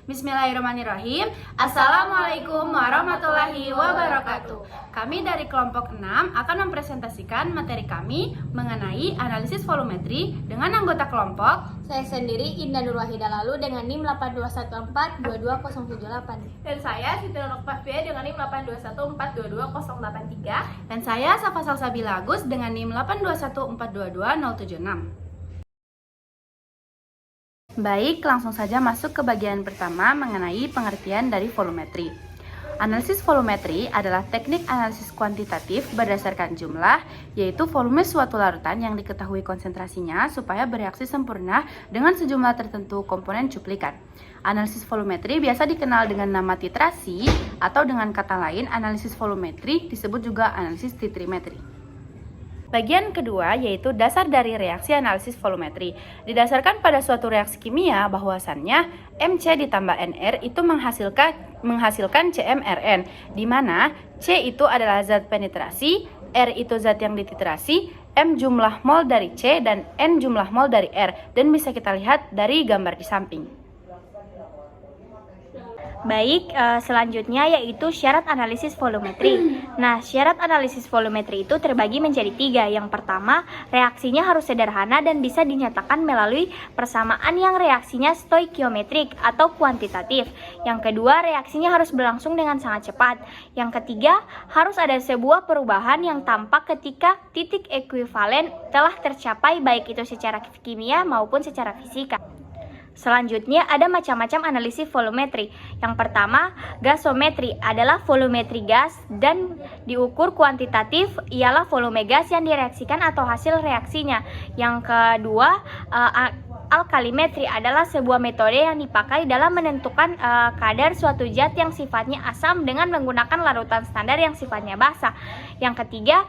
Bismillahirrahmanirrahim. Assalamualaikum warahmatullahi wabarakatuh. Kami dari kelompok 6 akan mempresentasikan materi kami mengenai analisis volumetri dengan anggota kelompok. Saya sendiri Indah Nurwahida Lalu dengan NIM 821422078. Dan saya Siti Nurfahfia dengan NIM 821422083. Dan saya Safa Salsabila Agus dengan NIM 821422076. Baik, langsung saja masuk ke bagian pertama mengenai pengertian dari volumetri. Analisis volumetri adalah teknik analisis kuantitatif berdasarkan jumlah, yaitu volume suatu larutan yang diketahui konsentrasinya supaya bereaksi sempurna dengan sejumlah tertentu komponen cuplikan. Analisis volumetri biasa dikenal dengan nama titrasi, atau dengan kata lain analisis volumetri disebut juga analisis titrimetri. Bagian kedua yaitu dasar dari reaksi analisis volumetri. Didasarkan pada suatu reaksi kimia bahwasannya MC ditambah NR itu menghasilkan CmRn, di mana C itu adalah zat penetrasi, R itu zat yang dititrasi, M jumlah mol dari C dan N jumlah mol dari R, dan bisa kita lihat dari gambar di samping. Baik, selanjutnya yaitu syarat analisis volumetri. Nah, syarat analisis volumetri itu terbagi menjadi 3. Yang pertama, reaksinya harus sederhana dan bisa dinyatakan melalui persamaan yang reaksinya stoikiometrik atau kuantitatif. Yang kedua, reaksinya harus berlangsung dengan sangat cepat. Yang ketiga, harus ada sebuah perubahan yang tampak ketika titik ekuivalen telah tercapai baik itu secara kimia maupun secara fisika. Selanjutnya ada macam-macam analisis volumetri. Yang pertama, gasometri adalah volumetri gas dan diukur kuantitatif ialah volume gas yang direaksikan atau hasil reaksinya. Yang kedua, alkalimetri adalah sebuah metode yang dipakai dalam menentukan kadar suatu zat yang sifatnya asam dengan menggunakan larutan standar yang sifatnya basa. Yang ketiga,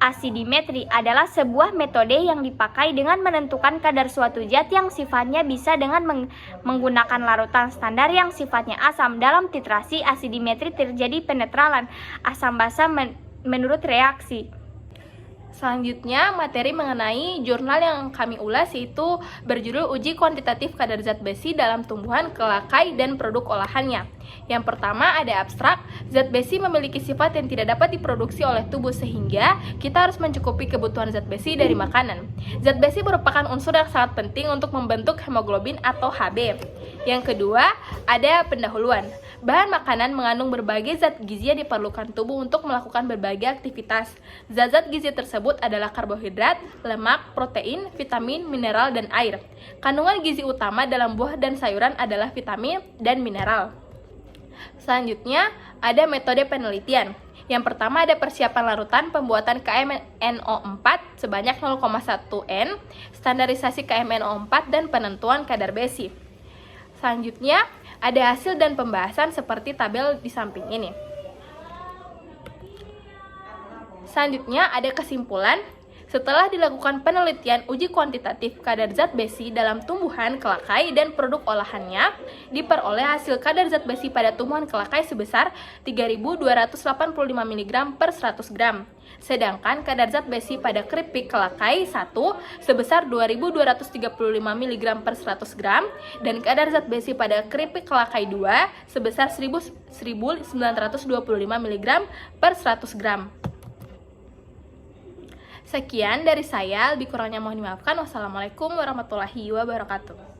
asidimetri adalah sebuah metode yang dipakai dengan menentukan kadar suatu zat yang sifatnya bisa dengan menggunakan larutan standar yang sifatnya asam. Dalam titrasi, asidimetri terjadi penetralan asam basa menurut reaksi. Selanjutnya, materi mengenai jurnal yang kami ulas yaitu berjudul Uji Kuantitatif Kadar Zat Besi dalam Tumbuhan, Kelakai, dan Produk Olahannya. Yang pertama ada abstrak, zat besi memiliki sifat yang tidak dapat diproduksi oleh tubuh sehingga kita harus mencukupi kebutuhan zat besi dari makanan. Zat besi merupakan unsur yang sangat penting untuk membentuk hemoglobin atau Hb. Yang kedua ada pendahuluan. Bahan makanan mengandung berbagai zat gizi yang diperlukan tubuh untuk melakukan berbagai aktivitas. Zat-zat gizi tersebut adalah karbohidrat, lemak, protein, vitamin, mineral, dan air. Kandungan gizi utama dalam buah dan sayuran adalah vitamin dan mineral. Selanjutnya, ada metode penelitian. Yang pertama ada persiapan larutan pembuatan KMNO4 sebanyak 0,1 N, standarisasi KMNO4, dan penentuan kadar besi. Selanjutnya, ada hasil dan pembahasan seperti tabel di samping ini. Selanjutnya, ada kesimpulan. Setelah dilakukan penelitian uji kuantitatif kadar zat besi dalam tumbuhan, kelakai, dan produk olahannya, diperoleh hasil kadar zat besi pada tumbuhan kelakai sebesar 3.285 mg per 100 gram. Sedangkan kadar zat besi pada keripik kelakai 1 sebesar 2.235 mg per 100 gram, dan kadar zat besi pada keripik kelakai 2 sebesar 1.925 mg per 100 gram. Sekian dari saya, lebih kurangnya mohon dimaafkan. Wassalamualaikum warahmatullahi wabarakatuh.